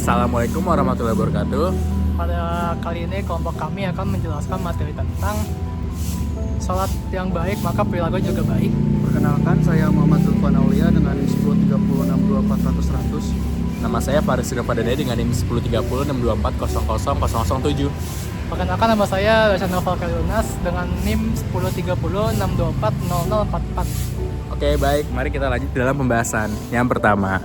Assalamualaikum warahmatullahi wabarakatuh. Pada kali ini kelompok kami akan menjelaskan materi tentang sholat yang baik maka perilaku juga baik. Perkenalkan, saya Muhammad Zulfan Aulia dengan NIM 1030624100. Nama saya Faris Rifadadai dengan NIM 103062400007. Perkenalkan, nama saya Rashan Noval Kalunas dengan NIM 103062400044. Oke, baik. Mari kita lanjut dalam pembahasan. Yang pertama,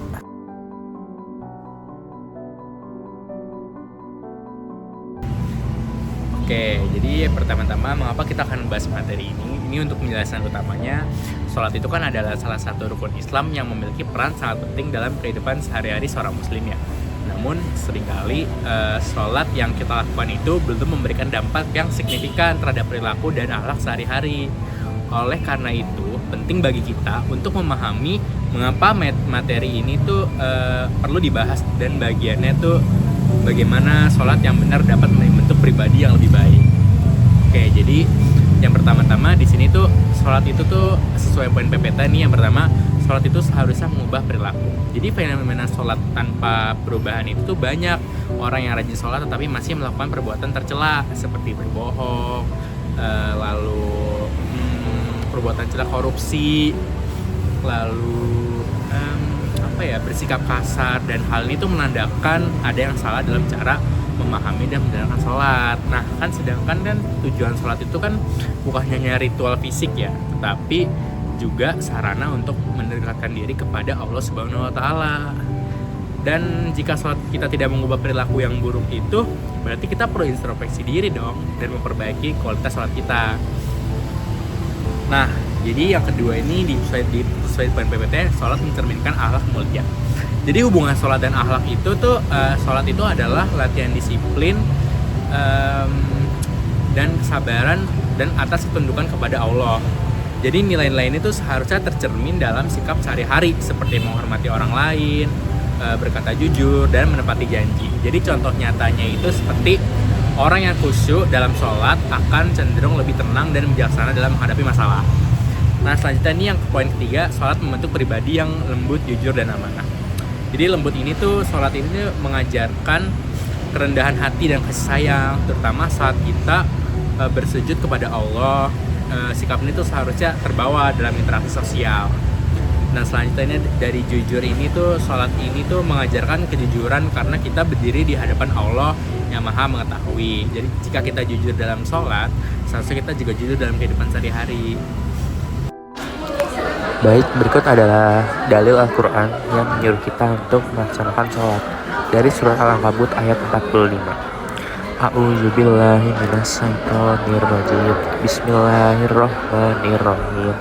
jadi pertama-tama mengapa kita akan membahas materi ini? Ini untuk penjelasan utamanya, sholat itu kan adalah salah satu rukun Islam yang memiliki peran sangat penting dalam kehidupan sehari-hari seorang muslim ya. Namun seringkali sholat yang kita lakukan itu belum memberikan dampak yang signifikan terhadap perilaku dan akhlak sehari-hari. Oleh karena itu, penting bagi kita untuk memahami mengapa materi ini tuh perlu dibahas dan bagiannya tuh bagaimana sholat yang benar dapat membentuk pribadi yang lebih baik. Oke, jadi yang pertama-tama di sini tuh sholat itu tuh sesuai poin PPT nih. Yang pertama, sholat itu seharusnya mengubah perilaku. Jadi fenomena sholat tanpa perubahan itu tuh banyak orang yang rajin sholat tetapi masih melakukan perbuatan tercela seperti berbohong, lalu perbuatan tercela korupsi, lalu bersikap kasar, dan hal ini tuh menandakan ada yang salah dalam cara memahami dan menjalankan sholat. Nah, kan sedangkan kan tujuan sholat itu kan bukan hanya ritual fisik ya, tetapi juga sarana untuk mendekatkan diri kepada Allah Subhanahu wa Ta'ala. Dan jika sholat kita tidak mengubah perilaku yang buruk itu, berarti kita perlu introspeksi diri dong dan memperbaiki kualitas sholat kita. Nah, jadi yang kedua ini di slide poin PPT, sholat mencerminkan akhlak mulia. Jadi hubungan sholat dan akhlak itu tuh, sholat itu adalah latihan disiplin dan kesabaran dan atas ketundukan kepada Allah. Jadi nilai-nilai ini tuh seharusnya tercermin dalam sikap sehari-hari seperti menghormati orang lain, berkata jujur, dan menepati janji. Jadi contoh nyatanya itu seperti orang yang khusyuk dalam sholat akan cenderung lebih tenang dan bijaksana dalam menghadapi masalah. Nah, selanjutnya ini yang poin ketiga, sholat membentuk pribadi yang lembut, jujur, dan amanah. Jadi lembut ini tuh, sholat ini mengajarkan kerendahan hati dan kasih sayang, terutama saat kita bersujud kepada Allah. Sikap ini tuh seharusnya terbawa dalam interaksi sosial. Nah, selanjutnya dari jujur ini tuh, sholat ini tuh mengajarkan kejujuran karena kita berdiri di hadapan Allah yang maha mengetahui. Jadi jika kita jujur dalam sholat, seharusnya kita juga jujur dalam kehidupan sehari-hari. Baik, berikut adalah dalil Al-Quran yang menyuruh kita untuk melaksanakan sholat dari surat Al-Ankabut ayat 45. A'udzubillahi minasyaitonirrajim. Bismillahirrahmanirrahim.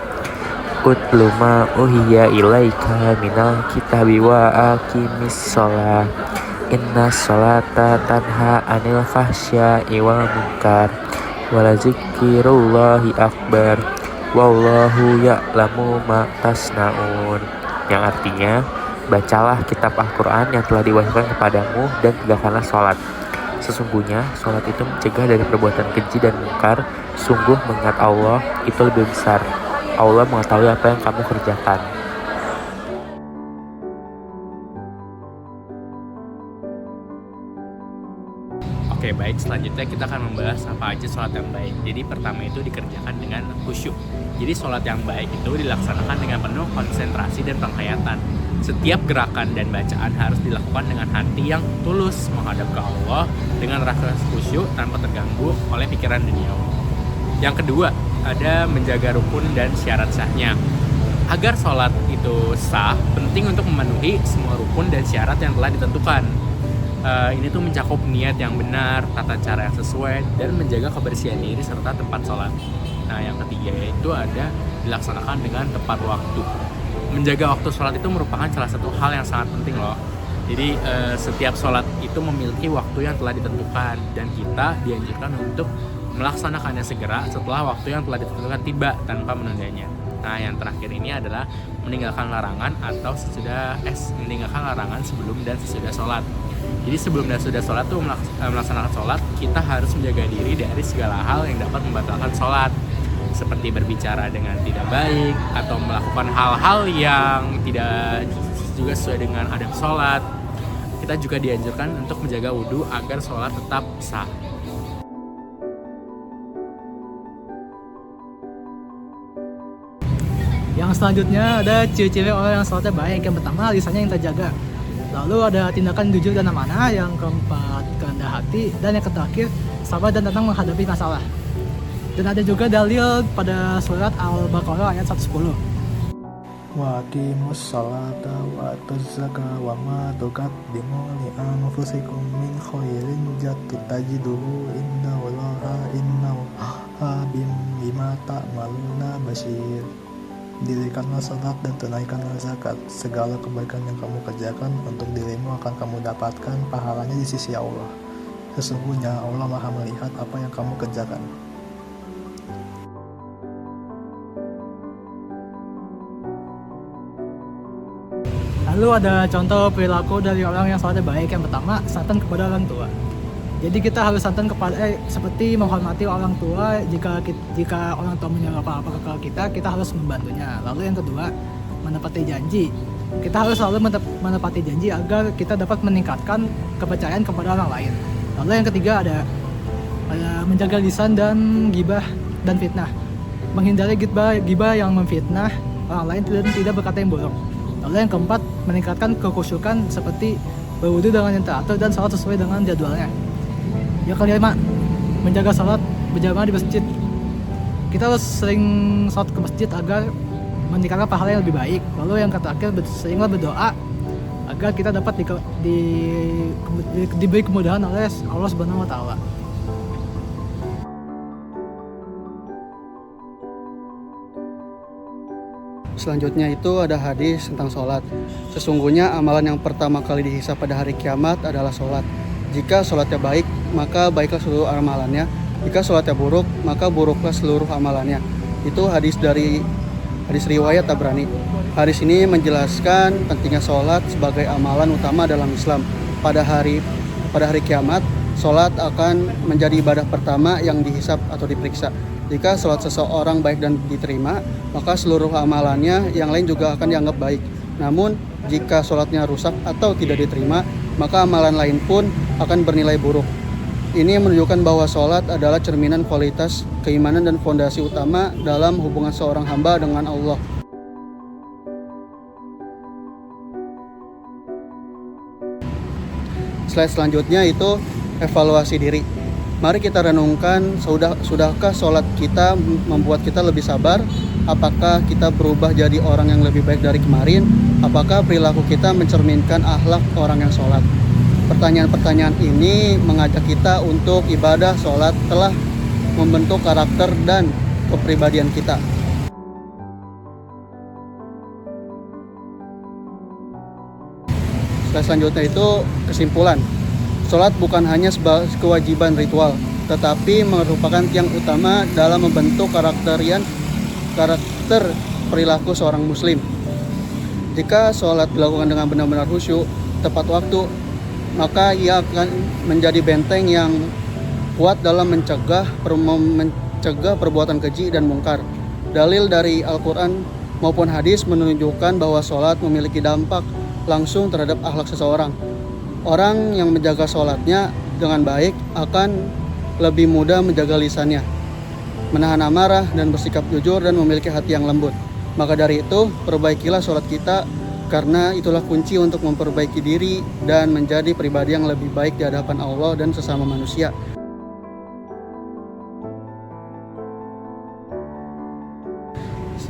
Utlu ma uhiya ilaika minal kitabi wa aqimis sholat. Inna sholata tanha anil fahsya'i wal munkar wala zikrullahi akbar. Wallahu ya'lamu ma tasna'un. Yang artinya, bacalah kitab Al-Quran yang telah diwahyukan kepadamu dan tegakkanlah sholat. Sesungguhnya sholat itu mencegah dari perbuatan keji dan mungkar. Sungguh mengingat Allah itu lebih besar. Allah mengetahui apa yang kamu kerjakan. Oke, baik, selanjutnya kita akan membahas apa aja sholat yang baik. Jadi pertama itu dikerjakan dengan khusyuk. Jadi sholat yang baik itu dilaksanakan dengan penuh konsentrasi dan penghayatan. Setiap gerakan dan bacaan harus dilakukan dengan hati yang tulus menghadap ke Allah dengan rasa khusyuk tanpa terganggu oleh pikiran duniawi. Yang kedua, ada menjaga rukun dan syarat sahnya. Agar sholat itu sah, penting untuk memenuhi semua rukun dan syarat yang telah ditentukan. Ini tuh mencakup niat yang benar, tata cara yang sesuai, dan menjaga kebersihan diri serta tempat sholat. Nah, yang ketiga itu ada dilaksanakan dengan tepat waktu. Menjaga waktu sholat itu merupakan salah satu hal yang sangat penting loh. Jadi setiap sholat itu memiliki waktu yang telah ditentukan, dan kita dianjurkan untuk melaksanakannya segera setelah waktu yang telah ditentukan tiba tanpa menundanya. Nah, yang terakhir ini adalah meninggalkan larangan atau meninggalkan larangan sebelum dan sesudah sholat. Jadi sebelum dan sesudah sholat tuh melaksanakan sholat, kita harus menjaga diri dari segala hal yang dapat membatalkan sholat, seperti berbicara dengan tidak baik atau melakukan hal-hal yang tidak juga sesuai dengan adab sholat. kita juga dianjurkan untuk menjaga wudhu agar sholat tetap sah. Yang selanjutnya ada ciri-ciri orang yang sholatnya baik. Yang pertama, lisannya yang terjaga. Lalu ada tindakan jujur dan amanah. Yang keempat, kerendah hati. Dan yang terakhir, sabar dan tenang menghadapi masalah. Dan ada juga dalil pada surat Al-Baqarah ayat 110. Wa aqimus salata wa atuz zakata wa ma tuqaddimu li anfusikum min khairin tajiduhu indallaha innallaha bima ta'maluna basir. Dirikanlah salat dan tunaikanlah zakat. Segala kebaikan yang kamu kerjakan untuk dirimu akan kamu dapatkan pahalanya di sisi Allah. Sesungguhnya Allah Maha melihat apa yang kamu kerjakan. Lalu ada contoh perilaku dari orang yang sholatnya baik. Yang pertama, santun kepada orang tua. Jadi kita harus santun kepada seperti menghormati orang tua. Jika orang tua menyuruh apa-apa ke kita harus membantunya. Lalu yang kedua, menepati janji. Kita harus selalu menepati janji agar kita dapat meningkatkan kepercayaan kepada orang lain. Lalu yang ketiga ada menjaga lisan dan gibah dan fitnah. Menghindari gibah yang memfitnah orang lain dan tidak berkata yang buruk. Lalu yang keempat, meningkatkan kekhusyukan seperti berwudu dengan yang teratur dan sholat sesuai dengan jadwalnya. Yang kelima, menjaga sholat berjamaah di masjid. Kita harus sering sholat ke masjid agar meningkatkan pahala yang lebih baik. Lalu yang terakhir, seringlah berdoa agar kita dapat diberi kemudahan oleh Allah Subhanahu wa Ta'ala. Selanjutnya itu ada hadis tentang sholat. Sesungguhnya amalan yang pertama kali dihisab pada hari kiamat adalah sholat. Jika sholatnya baik, maka baiklah seluruh amalannya. Jika sholatnya buruk, maka buruklah seluruh amalannya. Itu hadis riwayat Tabrani. Hadis ini menjelaskan pentingnya sholat sebagai amalan utama dalam Islam. Pada hari kiamat, sholat akan menjadi ibadah pertama yang dihisab atau diperiksa. Jika sholat seseorang baik dan diterima, maka seluruh amalannya yang lain juga akan dianggap baik. Namun, jika sholatnya rusak atau tidak diterima, maka amalan lain pun akan bernilai buruk. Ini menunjukkan bahwa sholat adalah cerminan kualitas keimanan dan fondasi utama dalam hubungan seorang hamba dengan Allah. Slide selanjutnya itu evaluasi diri. Mari kita renungkan, sudahkah sholat kita membuat kita lebih sabar? Apakah kita berubah jadi orang yang lebih baik dari kemarin? Apakah perilaku kita mencerminkan akhlak orang yang sholat? Pertanyaan-pertanyaan ini mengajak kita untuk ibadah sholat telah membentuk karakter dan kepribadian kita. Selanjutnya itu kesimpulan. Sholat bukan hanya sebagai kewajiban ritual, tetapi merupakan tiang utama dalam membentuk karakter perilaku seorang muslim. Jika sholat dilakukan dengan benar-benar khusyuk, tepat waktu, maka ia akan menjadi benteng yang kuat dalam mencegah perbuatan keji dan mungkar. Dalil dari Al-Quran maupun hadis menunjukkan bahwa sholat memiliki dampak langsung terhadap akhlak seseorang. Orang yang menjaga sholatnya dengan baik akan lebih mudah menjaga lisannya, menahan amarah dan bersikap jujur dan memiliki hati yang lembut. Maka dari itu, perbaikilah sholat kita karena itulah kunci untuk memperbaiki diri dan menjadi pribadi yang lebih baik di hadapan Allah dan sesama manusia.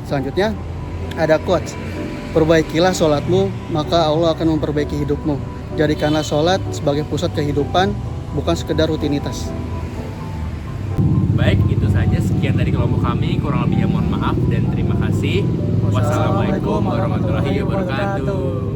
Selanjutnya, ada quotes. Perbaikilah sholatmu, maka Allah akan memperbaiki hidupmu. Jadikanlah sholat sebagai pusat kehidupan, bukan sekedar rutinitas. Baik, itu saja sekian dari kelompok kami. Kurang lebihnya mohon maaf dan terima kasih. Wassalamualaikum warahmatullahi wabarakatuh.